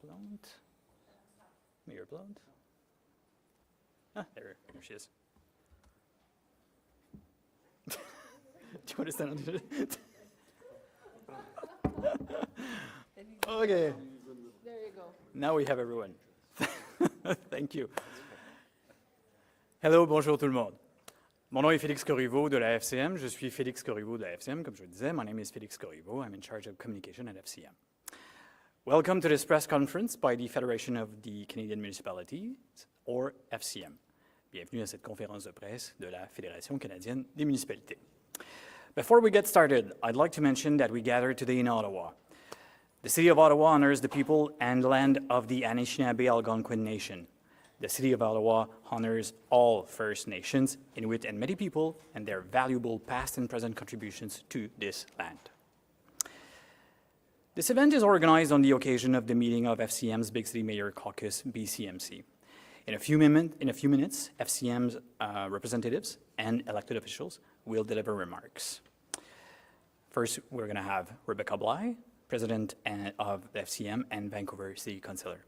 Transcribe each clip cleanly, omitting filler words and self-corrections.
Plante. Mayor Plante. Ah, there she is. Do you want to stand on the Okay. There you go. Now we have everyone. Thank you. Hello, bonjour tout le monde. Mon nom est Félix Corriveau de la FCM. Je suis Félix Corriveau de la FCM, comme je le disais. My name is Félix Corriveau. I'm in charge of communication at FCM. Welcome to this press conference by the Federation of the Canadian Municipalities, or FCM. Bienvenue à cette conférence de presse de la Fédération canadienne des municipalités. Before we get started, I'd like to mention that we gather today in Ottawa. The City of Ottawa honors the people and land of the Anishinaabe Algonquin Nation. The City of Ottawa honors all First Nations, Inuit, and Métis people and their valuable past and present contributions to this land. This event is organized on the occasion of the meeting of FCM's Big City Mayor Caucus, BCMC. In a few minutes, FCM's representatives and elected officials will deliver remarks. First, we're going to have Rebecca Bligh, President of the FCM and Vancouver City Councillor.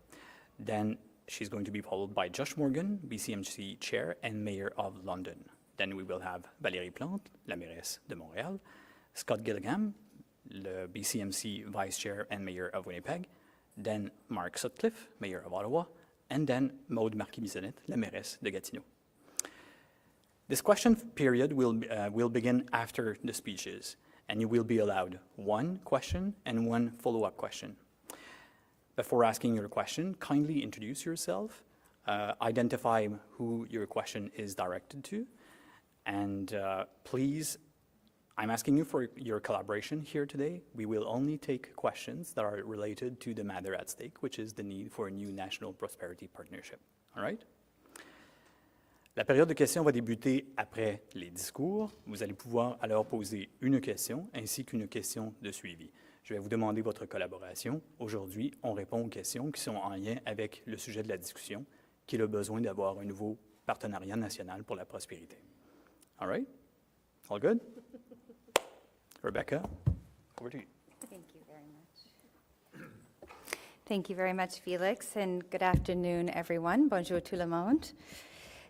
Then she's going to be followed by Josh Morgan, BCMC Chair and Mayor of London. Then we will have Valerie Plante, la mairesse de Montréal, Scott Gillingham, le BCMC Vice Chair and Mayor of Winnipeg, then Mark Sutcliffe, Mayor of Ottawa, and then Maude Marquis-Bissonnette, la mairesse de Gatineau. This question period will begin after the speeches, and you will be allowed one question and one follow-up question. Before asking your question, kindly introduce yourself, identify who your question is directed to, and please, I'm asking you for your collaboration here today. We will only take questions that are related to the matter at stake, which is the need for a new national prosperity partnership. All right? La période de questions va débuter après les discours. Vous allez pouvoir alors poser une question ainsi qu'une question de suivi. Je vais vous demander votre collaboration. Aujourd'hui, on répond aux questions qui sont en lien avec le sujet de la discussion, qui est le besoin d'avoir un nouveau partenariat national pour la prospérité. All right? All good? Rebecca, over to you. Thank you very much. Thank you very much, Felix, and good afternoon, everyone. Bonjour tout le monde.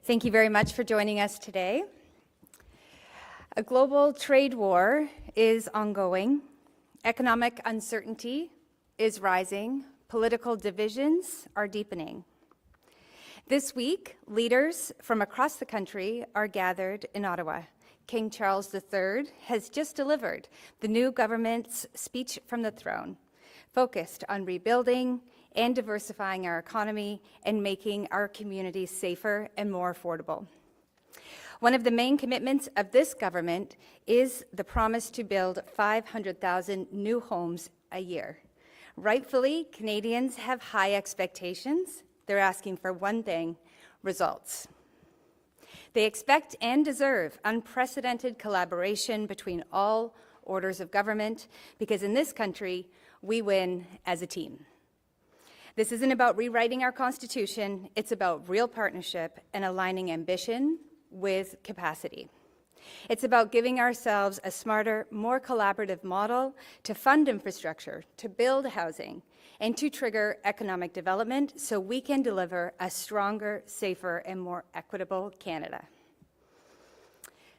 Thank you very much for joining us today. A global trade war is ongoing. Economic uncertainty is rising. Political divisions are deepening. This week, leaders from across the country are gathered in Ottawa. King Charles III has just delivered the new government's speech from the throne, focused on rebuilding and diversifying our economy and making our communities safer and more affordable. One of the main commitments of this government is the promise to build 500,000 new homes a year. Rightfully, Canadians have high expectations. They're asking for one thing: results. They expect and deserve unprecedented collaboration between all orders of government, because in this country, we win as a team. This isn't about rewriting our Constitution, it's about real partnership and aligning ambition with capacity. It's about giving ourselves a smarter, more collaborative model to fund infrastructure, to build housing, and to trigger economic development so we can deliver a stronger, safer, and more equitable Canada.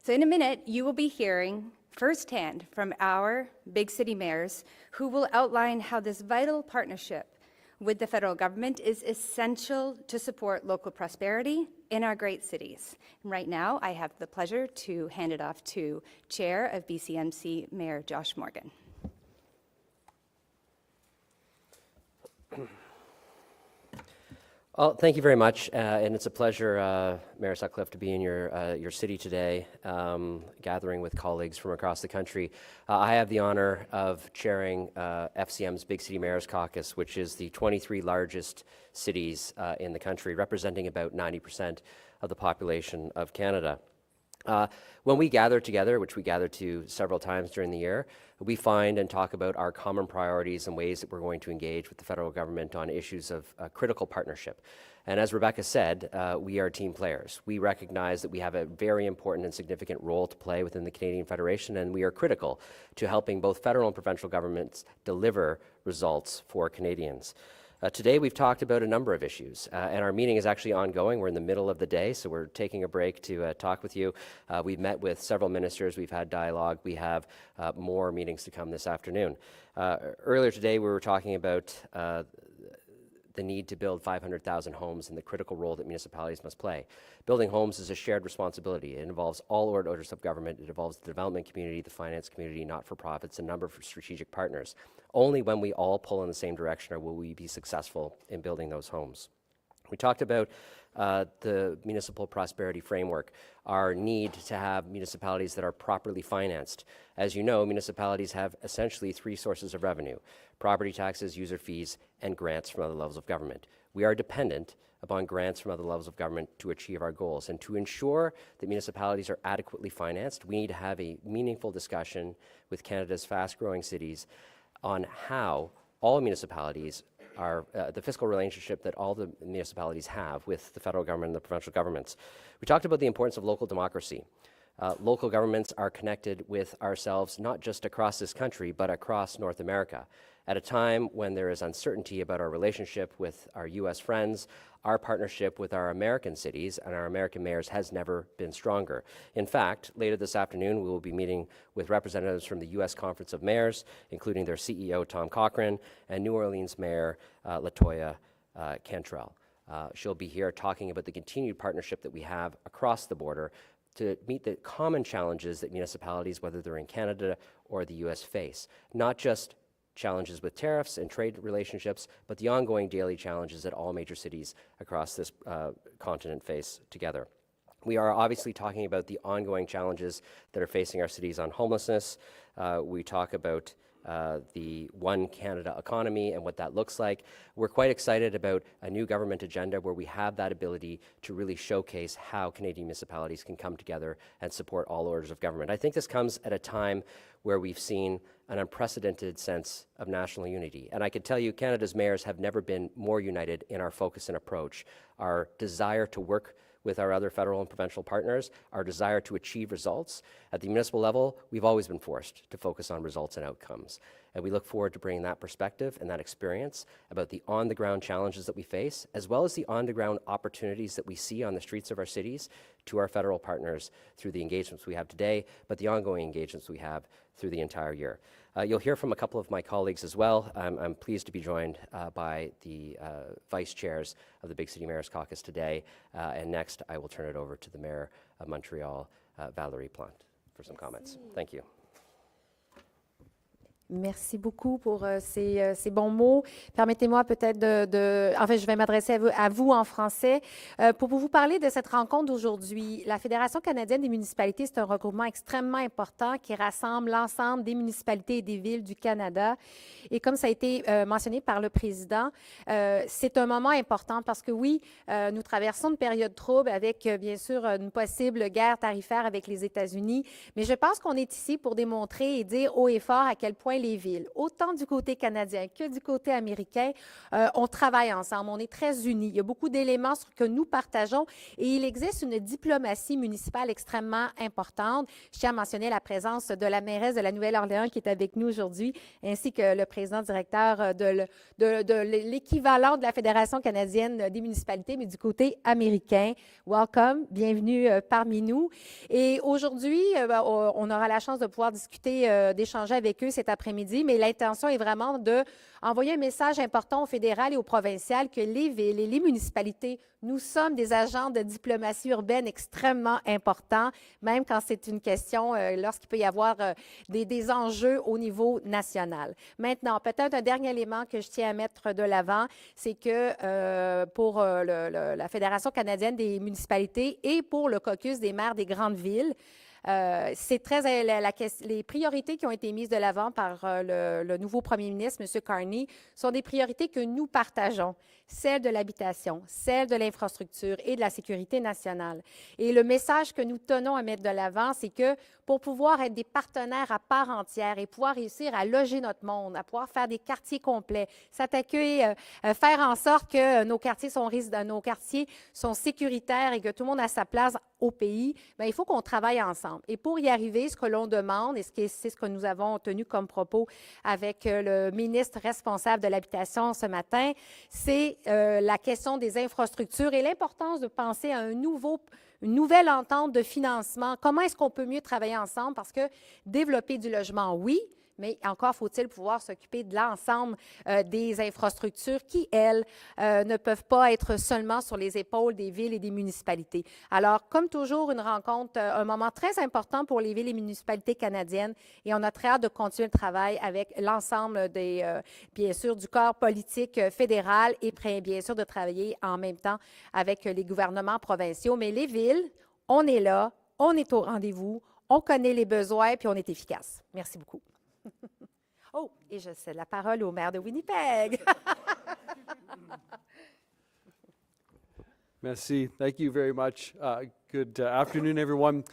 So in a minute, you will be hearing firsthand from our big city mayors who will outline how this vital partnership with the federal government is essential to support local prosperity in our great cities. Right now, I have the pleasure to hand it off to Chair of BCMC, Mayor Josh Morgan. Well, thank you very much, and it's a pleasure, Mayor Sutcliffe, to be in your city today, gathering with colleagues from across the country. I have the honor of chairing FCM's Big City Mayor's Caucus, which is the 23 largest cities in the country, representing about 90% of the population of Canada. When we gather together, which we gather to several times during the year, we find and talk about our common priorities and ways that we're going to engage with the federal government on issues of critical partnership. And as Rebecca said, we are team players. We recognize that we have a very important and significant role to play within the Canadian Federation, and we are critical to helping both federal and provincial governments deliver results for Canadians. Today, we've talked about a number of issues, and our meeting is actually ongoing. We're in the middle of the day, so we're taking a break to talk with you. We've met with several ministers. We've had dialogue. We have more meetings to come this afternoon. Earlier today, we were talking about the need to build 500,000 homes and the critical role that municipalities must play. Building homes is a shared responsibility. It involves all orders of government. It involves the development community, the finance community, not-for-profits, a number of strategic partners. Only when we all pull in the same direction will we be successful in building those homes. We talked about the municipal prosperity framework, our need to have municipalities that are properly financed. As you know, municipalities have essentially three sources of revenue: property taxes, user fees, and grants from other levels of government. We are dependent upon grants from other levels of government to achieve our goals. And to ensure that municipalities are adequately financed, we need to have a meaningful discussion with Canada's fast-growing cities on how all municipalities are, the fiscal relationship that all the municipalities have with the federal government and the provincial governments. We talked about the importance of local democracy. Local governments are connected with ourselves, not just across this country, but across North America. At a time when there is uncertainty about our relationship with our U.S. friends, our partnership with our American cities and our American mayors has never been stronger. In fact, later this afternoon, we will be meeting with representatives from the U.S. Conference of Mayors, including their CEO, Tom Cochrane, and New Orleans Mayor, Latoya Cantrell. She'll be here talking about the continued partnership that we have across the border to meet the common challenges that municipalities, whether they're in Canada or the U.S., face. Not just challenges with tariffs and trade relationships, but the ongoing daily challenges that all major cities across this continent face together. We are obviously talking about the ongoing challenges that are facing our cities on homelessness. We talk about the One Canada economy and what that looks like. We're quite excited about a new government agenda where we have that ability to really showcase how Canadian municipalities can come together and support all orders of government. I think this comes at a time where we've seen an unprecedented sense of national unity. And I can tell you, Canada's mayors have never been more united in our focus and approach. Our desire to work with our other federal and provincial partners, our desire to achieve results. At the municipal level, we've always been forced to focus on results and outcomes. And we look forward to bringing that perspective and that experience about the on-the-ground challenges that we face, as well as the on-the-ground opportunities that we see on the streets of our cities to our federal partners through the engagements we have today, but the ongoing engagements we have through the entire year. You'll hear from a couple of my colleagues as well. I'm pleased to be joined by the vice chairs of the Big City Mayor's Caucus today. And next, I will turn it over to the Mayor of Montreal, Valerie Plante, for some comments. Thank you. Merci beaucoup pour ces bons mots. Permettez-moi peut-être en fait, je vais m'adresser à vous en français pour vous parler de cette rencontre d'aujourd'hui. La Fédération canadienne des municipalités, c'est un regroupement extrêmement important qui rassemble l'ensemble des municipalités et des villes du Canada. Et comme ça a été mentionné par le président, c'est un moment important parce que oui, nous traversons une période trouble avec bien sûr une possible guerre tarifaire avec les États-Unis, mais je pense qu'on est ici pour démontrer et dire haut et fort à quel point les villes, autant du côté canadien que du côté américain, on travaille ensemble, on est très unis. Il y a beaucoup d'éléments que nous partageons et il existe une diplomatie municipale extrêmement importante. Je tiens à mentionner la présence de la mairesse de la Nouvelle-Orléans qui est avec nous aujourd'hui, ainsi que le président directeur de l'équivalent de la Fédération canadienne des municipalités, mais du côté américain. Welcome, bienvenue parmi nous. Et aujourd'hui, on aura la chance de pouvoir discuter, d'échanger avec eux cet après-midi, mais l'intention est vraiment d'envoyer un message important au fédéral et au provincial que les villes et les municipalités, nous sommes des agents de diplomatie urbaine extrêmement importants, même quand c'est une question, lorsqu'il peut y avoir des enjeux au niveau national. Maintenant, peut-être un dernier élément que je tiens à mettre de l'avant, c'est que pour la Fédération canadienne des municipalités et pour le Caucus des maires des grandes villes, c'est très les priorités qui ont été mises de l'avant par le nouveau premier ministre, M. Carney, sont des priorités que nous partageons, celles de l'habitation, celles de l'infrastructure et de la sécurité nationale. Et le message que nous tenons à mettre de l'avant, c'est que pour pouvoir être des partenaires à part entière et pouvoir réussir à loger notre monde, à pouvoir faire des quartiers complets, s'attaquer, faire en sorte que nos quartiers sont sécuritaires et que tout le monde a sa place au pays, bien, il faut qu'on travaille ensemble. ensemble. Et pour y arriver, ce que l'on demande, et c'est ce que nous avons tenu comme propos avec le ministre responsable de l'habitation ce matin, c'est la question des infrastructures et l'importance de penser à une nouvelle entente de financement. Comment est-ce qu'on peut mieux travailler ensemble? Parce que développer du logement, oui, mais encore faut-il pouvoir s'occuper de l'ensemble des infrastructures qui, elles, ne peuvent pas être seulement sur les épaules des villes et des municipalités. Alors, comme toujours, une rencontre, un moment très important pour les villes et municipalités canadiennes, et on a très hâte de continuer le travail avec l'ensemble bien sûr, du corps politique fédéral et bien sûr de travailler en même temps avec les gouvernements provinciaux. Mais les villes, on est là, on est au rendez-vous, on connaît les besoins, puis on est efficace. Merci beaucoup. Oh, et je cède la parole au maire de Winnipeg. Merci. Thank you very much. Good afternoon, everyone.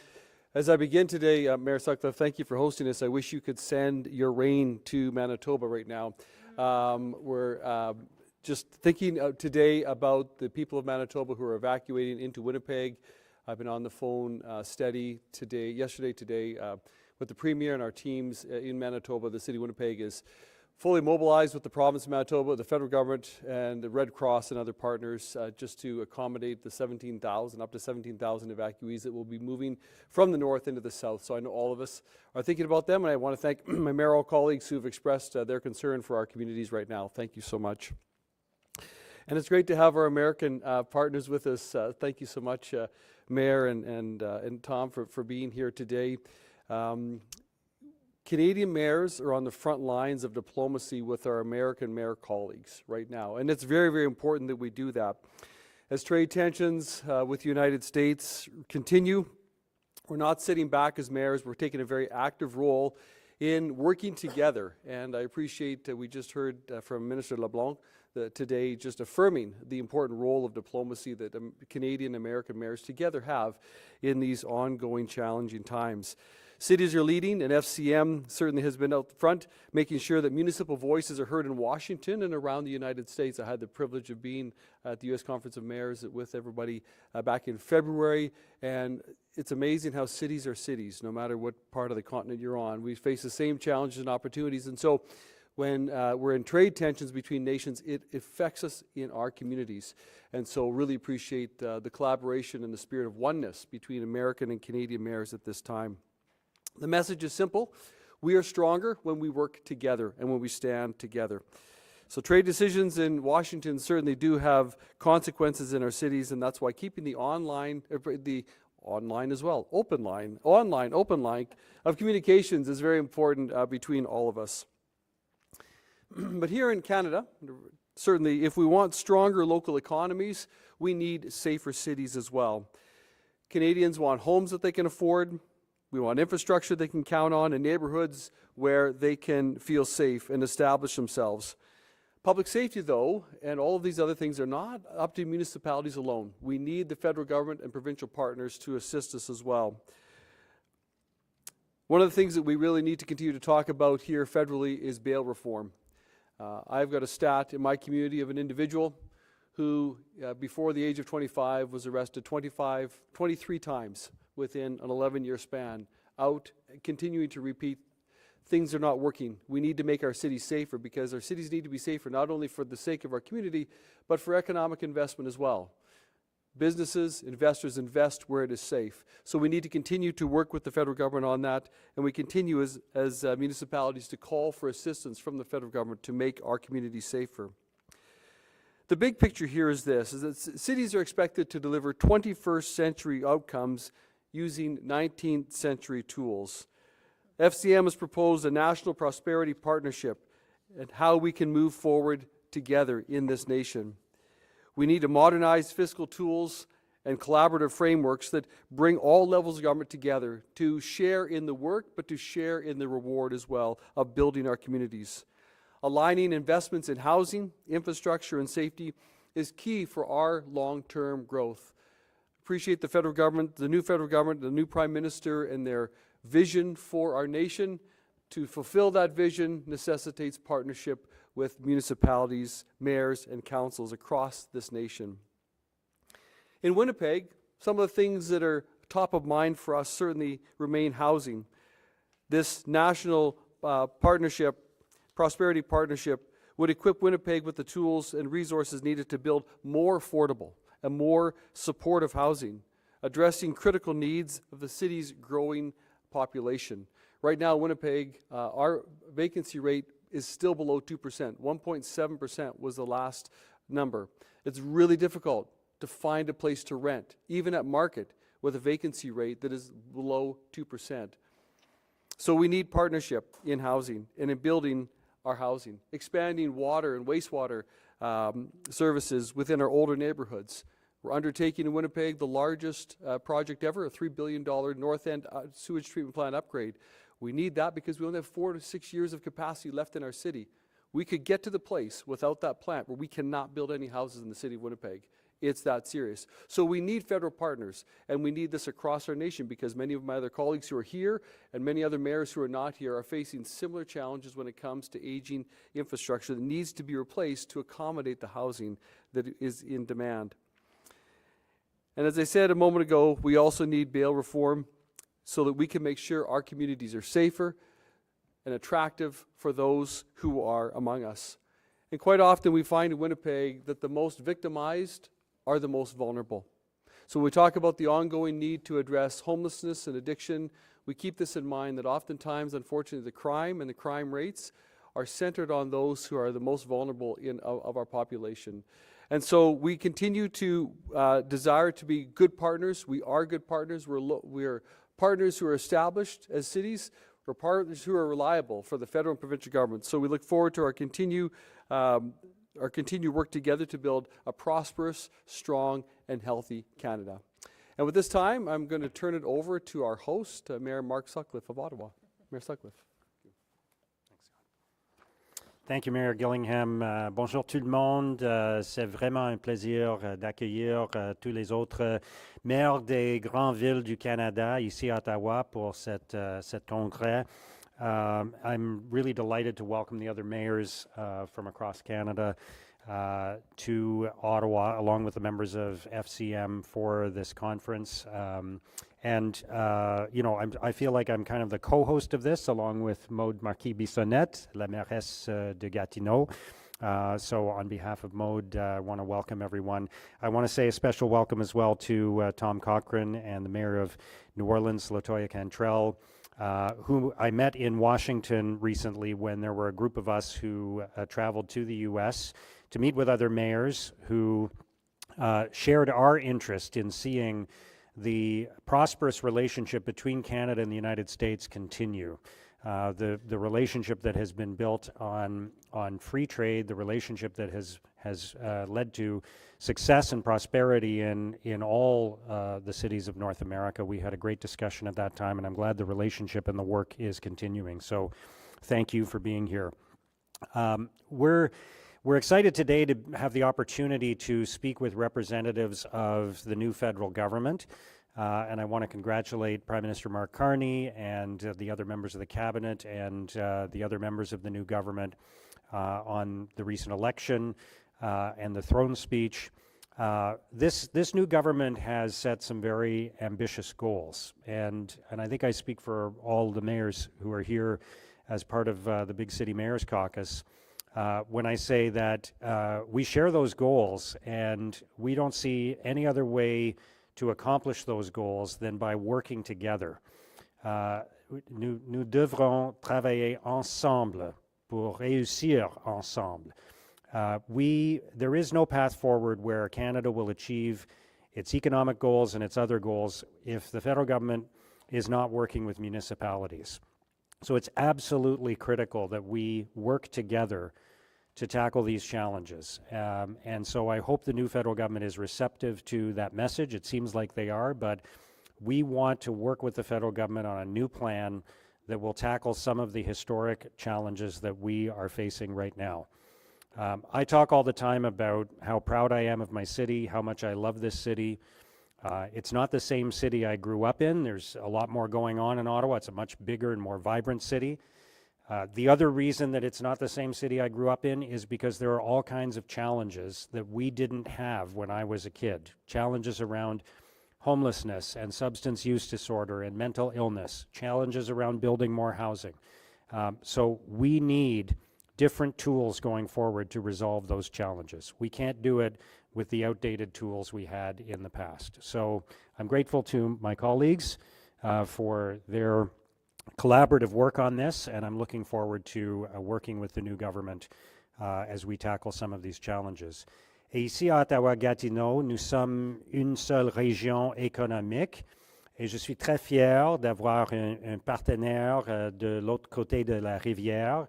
As I begin today, Mayor Sutcliffe, thank you for hosting us. I wish you could send your rain to Manitoba right now. We're just thinking today about the people of Manitoba who are evacuating into Winnipeg. I've been on the phone yesterday, today, with the Premier and our teams in Manitoba. The City of Winnipeg is fully mobilized with the province of Manitoba, the federal government, and the Red Cross and other partners just to accommodate the up to 17,000 evacuees that will be moving from the north into the south. So I know all of us are thinking about them, and I want to thank my mayoral colleagues who have expressed their concern for our communities right now. Thank you so much. And it's great to have our American partners with us. Thank you so much, Mayor and Tom, for being here today. Canadian mayors are on the front lines of diplomacy with our American mayor colleagues right now, and it's very, very important that we do that. As trade tensions with the United States continue, we're not sitting back as mayors. We're taking a very active role in working together, and I appreciate we just heard from Minister LeBlanc today just affirming the important role of diplomacy that Canadian American mayors together have in these ongoing challenging times. Cities are leading, and FCM certainly has been out front, making sure that municipal voices are heard in Washington and around the United States. I had the privilege of being at the U.S. Conference of Mayors with everybody back in February, and it's amazing how cities are cities, no matter what part of the continent you're on. We face the same challenges and opportunities, and so when we're in trade tensions between nations, it affects us in our communities. And so really appreciate the collaboration and the spirit of oneness between American and Canadian mayors at this time. The message is simple. We are stronger when we work together and when we stand together. So trade decisions in Washington certainly do have consequences in our cities, and that's why keeping the online as well, open line of communications is very important between all of us. But here in Canada, certainly if we want stronger local economies, we need safer cities as well. Canadians want homes that they can afford. We want infrastructure they can count on and neighborhoods where they can feel safe and establish themselves. Public safety, though, and all of these other things are not up to municipalities alone. We need the federal government and provincial partners to assist us as well. One of the things that we really need to continue to talk about here federally is bail reform. I've got a stat in my community of an individual who, before the age of 25, was arrested 23 times within an 11-year span, continuing to repeat, things are not working. We need to make our cities safer because our cities need to be safer not only for the sake of our community, but for economic investment as well. Businesses, investors invest where it is safe. So we need to continue to work with the federal government on that, and we continue as municipalities to call for assistance from the federal government to make our communities safer. The big picture here is this, is that cities are expected to deliver 21st century outcomes using 19th century tools. FCM has proposed a national prosperity partnership and how we can move forward together in this nation. We need to modernize fiscal tools and collaborative frameworks that bring all levels of government together to share in the work, but to share in the reward as well of building our communities. Aligning investments in housing, infrastructure, and safety is key for our long-term growth. Appreciate the federal government, the new Prime Minister, and their vision for our nation. To fulfill that vision necessitates partnership with municipalities, mayors, and councils across this nation. In Winnipeg, some of the things that are top of mind for us certainly remain housing. This national partnership, prosperity partnership, would equip Winnipeg with the tools and resources needed to build more affordable and more supportive housing, addressing critical needs of the city's growing population. Right now, Winnipeg, our vacancy rate is still below 2%. 1.7% was the last number. It's really difficult to find a place to rent, even at market, with a vacancy rate that is below 2%. So we need partnership in housing and in building our housing, expanding water and wastewater services within our older neighborhoods. We're undertaking in Winnipeg the largest project ever, a $3 billion North End sewage treatment plant upgrade. We need that because we only have 4 to 6 years of capacity left in our city. We could get to the place without that plant where we cannot build any houses in the city of Winnipeg. It's that serious. So we need federal partners, and we need this across our nation because many of my other colleagues who are here and many other mayors who are not here are facing similar challenges when it comes to aging infrastructure that needs to be replaced to accommodate the housing that is in demand. And as I said a moment ago, we also need bail reform so that we can make sure our communities are safer and attractive for those who are among us. And quite often we find in Winnipeg that the most victimized are the most vulnerable. So when we talk about the ongoing need to address homelessness and addiction, we keep this in mind that oftentimes, unfortunately, the crime and the crime rates are centered on those who are the most vulnerable of our population. And so we continue to desire to be good partners. We are good partners. We're partners who are established as cities. We're partners who are reliable for the federal and provincial government. So we look forward to our continued work together to build a prosperous, strong, and healthy Canada. And with this time, I'm going to turn it over to our host, Mayor Mark Sutcliffe of Ottawa. Mayor Sutcliffe. Thank you, Mayor Gillingham. Bonjour tout le monde. C'est vraiment un plaisir d'accueillir tous les autres maires des grandes villes du Canada ici à Ottawa pour cet congrès. I'm really delighted to welcome the other mayors from across Canada to Ottawa, along with the members of FCM for this conference. I feel like I'm kind of the co-host of this, along with Maude Marquis-Bissonnette, la mairesse de Gatineau. So on behalf of Maude, I want to welcome everyone. I want to say a special welcome as well to Tom Cochrane and the mayor of New Orleans, Latoya Cantrell, who I met in Washington recently when there were a group of us who traveled to the U.S. to meet with other mayors who shared our interest in seeing the prosperous relationship between Canada and the United States continue. The relationship that has been built on free trade, the relationship that has led to success and prosperity in all the cities of North America. We had a great discussion at that time, and I'm glad the relationship and the work is continuing. So thank you for being here. We're excited today to have the opportunity to speak with representatives of the new federal government. And I want to congratulate Prime Minister Mark Carney and the other members of the cabinet and the other members of the new government on the recent election and the throne speech. This new government has set some very ambitious goals. And I think I speak for all the mayors who are here as part of the Big City Mayors Caucus when I say that we share those goals and we don't see any other way to accomplish those goals than by working together. Nous devrons travailler ensemble pour réussir ensemble. There is no path forward where Canada will achieve its economic goals and its other goals if the federal government is not working with municipalities. So it's absolutely critical that we work together to tackle these challenges. And so I hope the new federal government is receptive to that message. It seems like they are, but we want to work with the federal government on a new plan that will tackle some of the historic challenges that we are facing right now. I talk all the time about how proud I am of my city, how much I love this city. It's not the same city I grew up in. There's a lot more going on in Ottawa. It's a much bigger and more vibrant city. The other reason that it's not the same city I grew up in is because there are all kinds of challenges that we didn't have when I was a kid. Challenges around homelessness and substance use disorder and mental illness, challenges around building more housing. So we need different tools going forward to resolve those challenges. We can't do it with the outdated tools we had in the past. So I'm grateful to my colleagues for their collaborative work on this, and I'm looking forward to working with the new government as we tackle some of these challenges. Et ici à Ottawa-Gatineau, nous sommes une seule région économique et je suis très fier d'avoir un partenaire de l'autre côté de la rivière.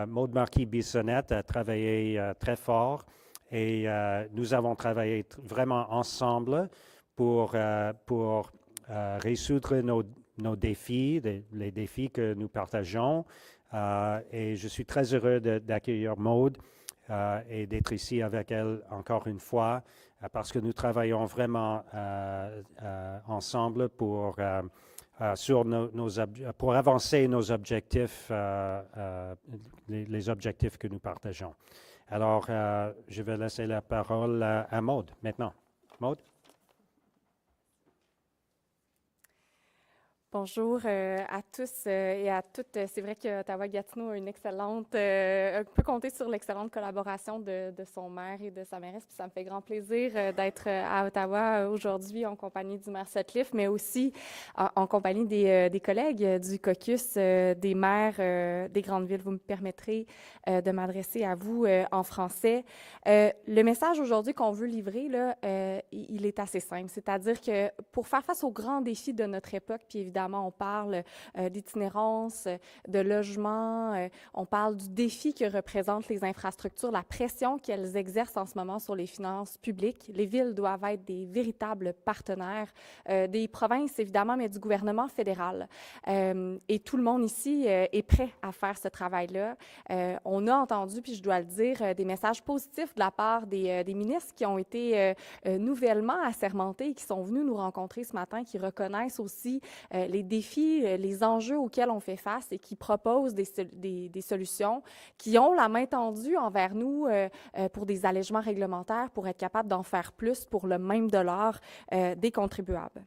Maude Marquis-Bissonnette a travaillé très fort et nous avons travaillé vraiment ensemble pour résoudre nos défis, les défis que nous partageons. Et je suis très heureux d'accueillir Maude et d'être ici avec elle encore une fois parce que nous travaillons vraiment ensemble pour avancer nos objectifs, les objectifs que nous partageons. Alors, je vais laisser la parole à Maude maintenant. Maude? Bonjour à tous et à toutes. C'est vrai que Ottawa-Gatineau a une excellente, peut compter sur l'excellente collaboration de son maire et de sa mairesse. Puis ça me fait grand plaisir d'être à Ottawa aujourd'hui en compagnie du maire Sutcliffe, mais aussi en compagnie des collègues du Caucus, des maires des grandes villes. Vous me permettrez de m'adresser à vous en français. Le message aujourd'hui qu'on veut livrer, là, il est assez simple. C'est-à-dire que pour faire face aux grands défis de notre époque, puis évidemment, on parle d'itinérance, de logement, on parle du défi que représentent les infrastructures, la pression qu'elles exercent en ce moment sur les finances publiques. Les villes doivent être des véritables partenaires des provinces, évidemment, mais du gouvernement fédéral. Et tout le monde ici est prêt à faire ce travail-là. On a entendu, puis je dois le dire, des messages positifs de la part des ministres qui ont été nouvellement assermentés et qui sont venus nous rencontrer ce matin, qui reconnaissent aussi les défis, les enjeux auxquels on fait face et qui proposent des solutions, qui ont la main tendue envers nous pour des allègements réglementaires, pour être capable d'en faire plus pour le même dollar des contribuables.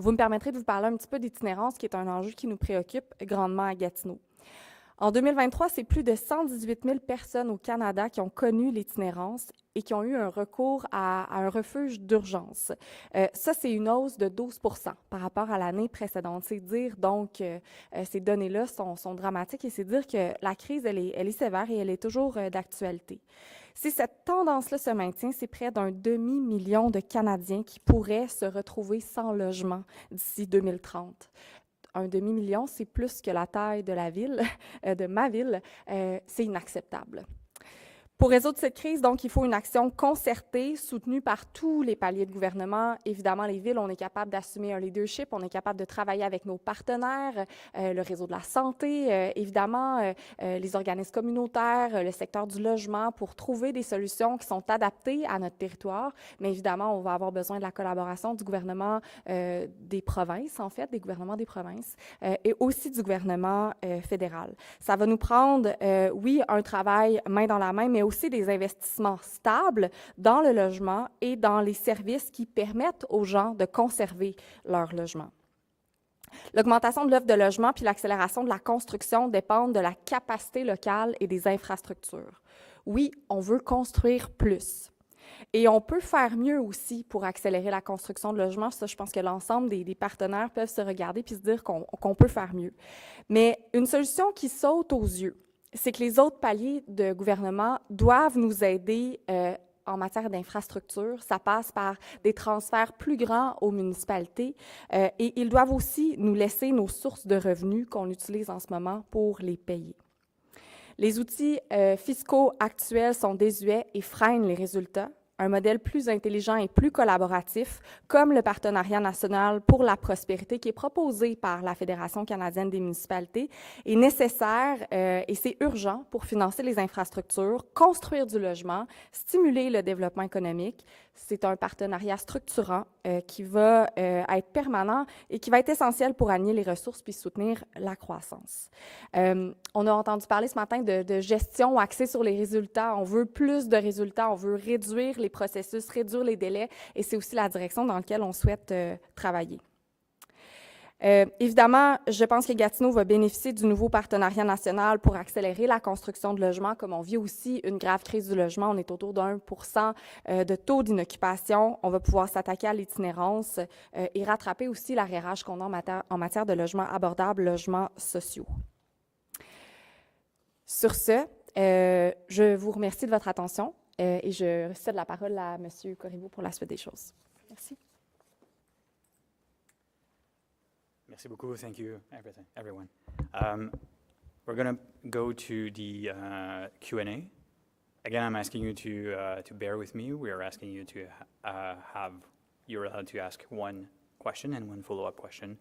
Vous me permettrez de vous parler un petit peu d'itinérance, qui est un enjeu qui nous préoccupe grandement à Gatineau. En 2023, c'est plus de 118 000 personnes au Canada qui ont connu l'itinérance et qui ont eu un recours à un refuge d'urgence. Ça, c'est une hausse de 12 % par rapport à l'année précédente. C'est dire, donc, ces données-là sont dramatiques et c'est dire que la crise, elle est sévère et elle est toujours d'actualité. Si cette tendance-là se maintient, c'est près d'un demi-million de Canadiens qui pourraient se retrouver sans logement d'ici 2030. Un demi-million, c'est plus que la taille de la ville, de ma ville. C'est inacceptable. Pour résoudre cette crise, donc, il faut une action concertée, soutenue par tous les paliers de gouvernement. Évidemment, les villes, on est capable d'assumer un leadership, on est capable de travailler avec nos partenaires, le réseau de la santé, évidemment, les organismes communautaires, le secteur du logement, pour trouver des solutions qui sont adaptées à notre territoire. Mais évidemment, on va avoir besoin de la collaboration du gouvernement des provinces, en fait, des gouvernements des provinces, et aussi du gouvernement fédéral. Ça va nous prendre, oui, un travail main dans la main, mais aussi des investissements stables dans le logement et dans les services qui permettent aux gens de conserver leur logement. L'augmentation de l'offre de logement puis l'accélération de la construction dépendent de la capacité locale et des infrastructures. Oui, on veut construire plus. Et on peut faire mieux aussi pour accélérer la construction de logements. Ça, je pense que l'ensemble des partenaires peuvent se regarder puis se dire qu'on peut faire mieux. Mais une solution qui saute aux yeux, c'est que les autres paliers de gouvernement doivent nous aider en matière d'infrastructure. Ça passe par des transferts plus grands aux municipalités et ils doivent aussi nous laisser nos sources de revenus qu'on utilise en ce moment pour les payer. Les outils fiscaux actuels sont désuets et freinent les résultats. Un modèle plus intelligent et plus collaboratif, comme le partenariat national pour la prospérité qui est proposé par la Fédération canadienne des municipalités, est nécessaire et c'est urgent pour financer les infrastructures, construire du logement, stimuler le développement économique. C'est un partenariat structurant qui va être permanent et qui va être essentiel pour aligner les ressources puis soutenir la croissance. On a entendu parler ce matin de gestion axée sur les résultats. On veut plus de résultats, on veut réduire les les processus, réduire les délais, et c'est aussi la direction dans laquelle on souhaite travailler. Évidemment, je pense que Gatineau va bénéficier du nouveau partenariat national pour accélérer la construction de logements, comme on vit aussi une grave crise du logement. On est autour de 1% de taux d'inoccupation. On va pouvoir s'attaquer à l'itinérance et rattraper aussi l'arriérage qu'on a en matière de logements abordables, logements sociaux. Sur ce, je vous remercie de votre attention et je cède la parole à M. Corriveau pour la suite des choses. Merci. Merci beaucoup. Thank you, everyone. We're going to go to the Q&A. Again, I'm asking you to bear with me. We are asking you to you're allowed to ask one question and one follow-up question,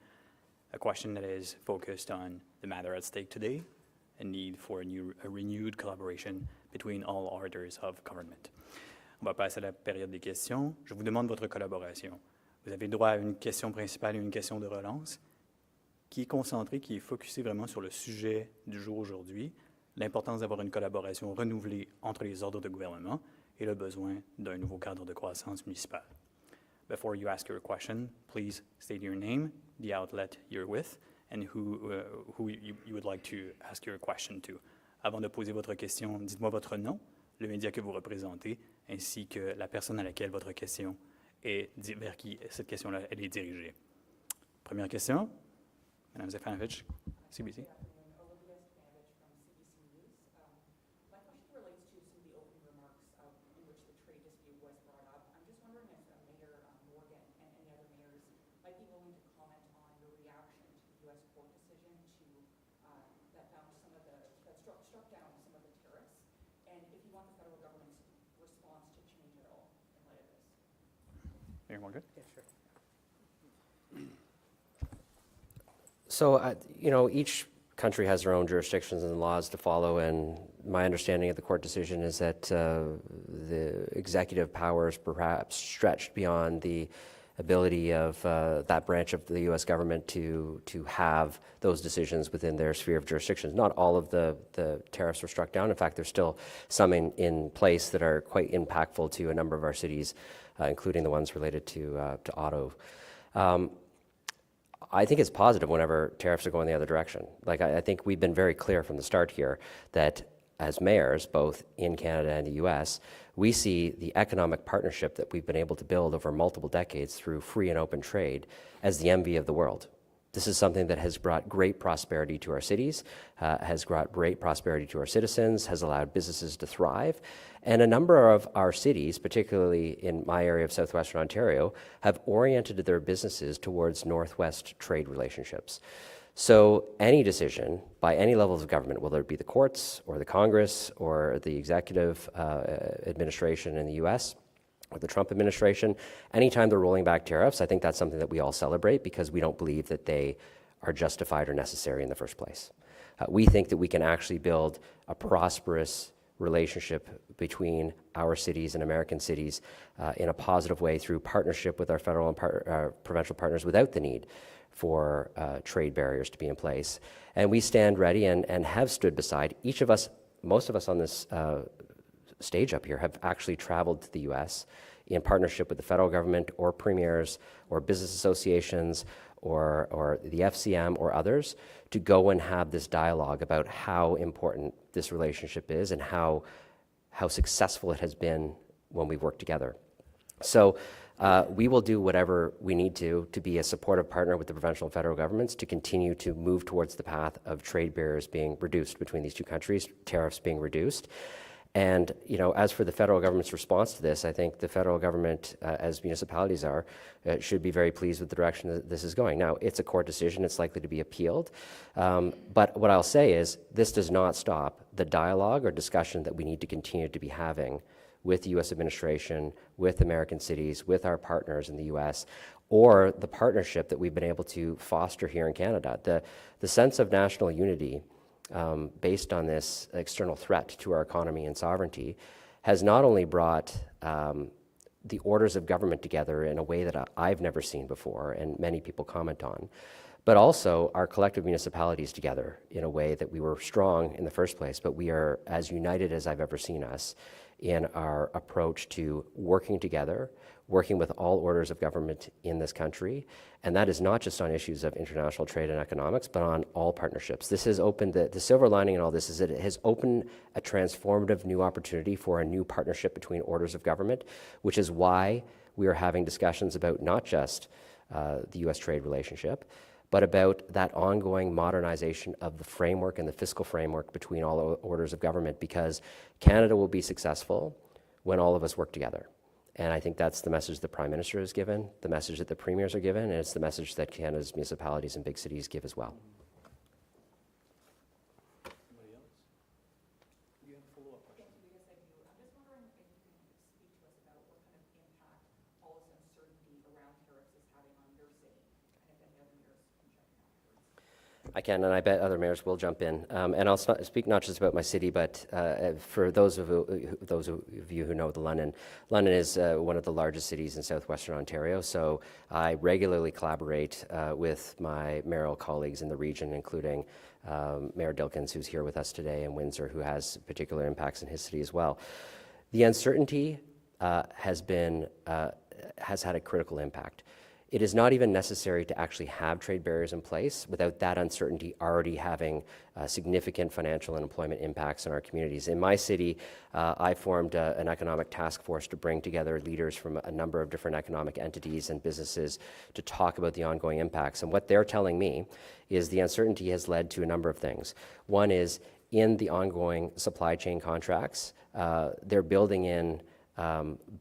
a question that is focused on the matter at stake today, a need for a renewed collaboration between all orders of government. On va passer à la période des questions. Je vous demande votre collaboration. Vous avez droit à une question principale et une question de relance, qui est concentré, qui est focusé vraiment sur le sujet du jour aujourd'hui, l'importance d'avoir une collaboration renouvelée entre les ordres de gouvernement et le besoin d'un nouveau cadre de croissance municipale. Before you ask your question, please state your name, the outlet you're with, and who you would like to ask your question to. Avant de poser votre question, dites-moi votre nom, le média que vous représentez, ainsi que la personne à laquelle votre question est, vers qui cette question-là elle est dirigée. Première question. Madame Zefanovich, CBC. So, each country has their own jurisdictions and laws to follow, and my understanding of the court decision is that the executive powers perhaps stretched beyond the ability of that branch of the U.S. government to have those decisions within their sphere of jurisdictions. Not all of the tariffs were struck down. In fact, there's still some in place that are quite impactful to a number of our cities, including the ones related to auto. I think it's positive whenever tariffs are going the other direction. Like, I think we've been very clear from the start here that as mayors, both in Canada and the US, we see the economic partnership that we've been able to build over multiple decades through free and open trade as the envy of the world. This is something that has brought great prosperity to our cities, has brought great prosperity to our citizens, has allowed businesses to thrive. And a number of our cities, particularly in my area of southwestern Ontario, have oriented their businesses towards northwest trade relationships. So any decision by any levels of government, whether it be the courts or the Congress or the executive administration in the US, or the Trump administration, anytime they're rolling back tariffs, I think that's something that we all celebrate because we don't believe that they are justified or necessary in the first place. We think that we can actually build a prosperous relationship between our cities and American cities in a positive way through partnership with our federal and provincial partners without the need for trade barriers to be in place. And we stand ready and have stood beside each of us. Most of us on this stage up here have actually traveled to the U.S. in partnership with the federal government or premiers or business associations or the FCM or others to go and have this dialogue about how important this relationship is and how successful it has been when we've worked together. So we will do whatever we need to be a supportive partner with the provincial and federal governments to continue to move towards the path of trade barriers being reduced between these two countries, tariffs being reduced. And, as for the federal government's response to this, I think the federal government, as municipalities are, should be very pleased with the direction that this is going. Now, it's a court decision. It's likely to be appealed. But what I'll say is this does not stop the dialogue or discussion that we need to continue to be having with the U.S. administration, with American cities, with our partners in the U.S., or the partnership that we've been able to foster here in Canada. The sense of national unity based on this external threat to our economy and sovereignty has not only brought the orders of government together in a way that I've never seen before and many people comment on, but also our collective municipalities together in a way that we were strong in the first place, but we are as united as I've ever seen us in our approach to working together, working with all orders of government in this country. And that is not just on issues of international trade and economics, but on all partnerships. This has opened, the silver lining in all this is that it has opened a transformative new opportunity for a new partnership between orders of government, which is why we are having discussions about not just the U.S. trade relationship, but about that ongoing modernization of the framework and the fiscal framework between all orders of government, because Canada will be successful when all of us work together. And I think that's the message the Prime Minister has given, the message that the Premiers are given, and it's the message that Canada's municipalities and big cities give as well. Anybody else? You have a follow-up question? Yes, I do. I'm just wondering if you can speak to us about what kind of impact all this uncertainty around tariffs is having on your city, and if any other mayors can jump in afterwards. I can, and I bet other mayors will jump in. And I'll speak not just about my city, but for those of you who know London is one of the largest cities in southwestern Ontario. So I regularly collaborate with my mayoral colleagues in the region, including Mayor Dilkins, who's here with us today, and Windsor, who has particular impacts in his city as well. The uncertainty has had a critical impact. It is not even necessary to actually have trade barriers in place without that uncertainty already having significant financial and employment impacts on our communities. In my city, I formed an economic task force to bring together leaders from a number of different economic entities and businesses to talk about the ongoing impacts. And what they're telling me is the uncertainty has led to a number of things. One is in the ongoing supply chain contracts, they're building in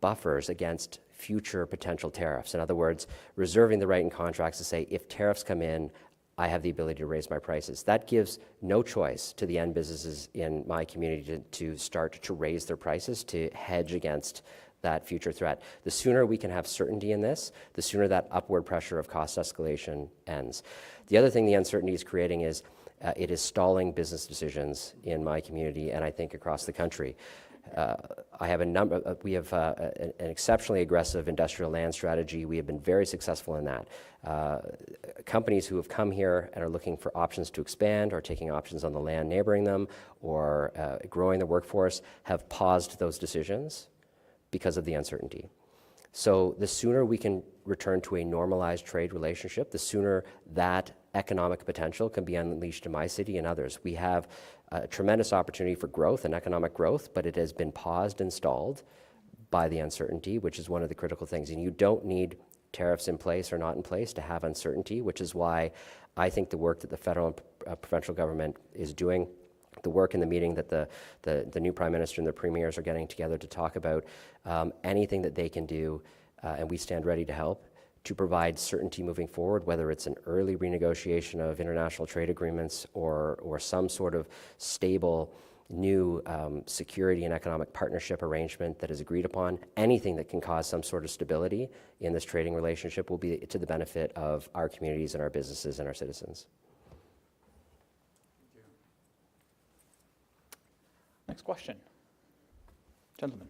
buffers against future potential tariffs. In other words, reserving the right in contracts to say, if tariffs come in, I have the ability to raise my prices. That gives no choice to the end businesses in my community to start to raise their prices to hedge against that future threat. The sooner we can have certainty in this, the sooner that upward pressure of cost escalation ends. The other thing the uncertainty is creating is it is stalling business decisions in my community and I think across the country. We have an exceptionally aggressive industrial land strategy. We have been very successful in that. Companies who have come here and are looking for options to expand or taking options on the land neighboring them or growing the workforce have paused those decisions because of the uncertainty. So the sooner we can return to a normalized trade relationship, the sooner that economic potential can be unleashed in my city and others. We have a tremendous opportunity for growth and economic growth, but it has been paused and stalled by the uncertainty, which is one of the critical things. And you don't need tariffs in place or not in place to have uncertainty, which is why I think the work that the federal and provincial government is doing, the work in the meeting that the new Prime Minister and the Premiers are getting together to talk about anything that they can do, and we stand ready to help, to provide certainty moving forward, whether it's an early renegotiation of international trade agreements or some sort of stable new security and economic partnership arrangement that is agreed upon. Anything that can cause some sort of stability in this trading relationship will be to the benefit of our communities and our businesses and our citizens. Next question. Gentlemen.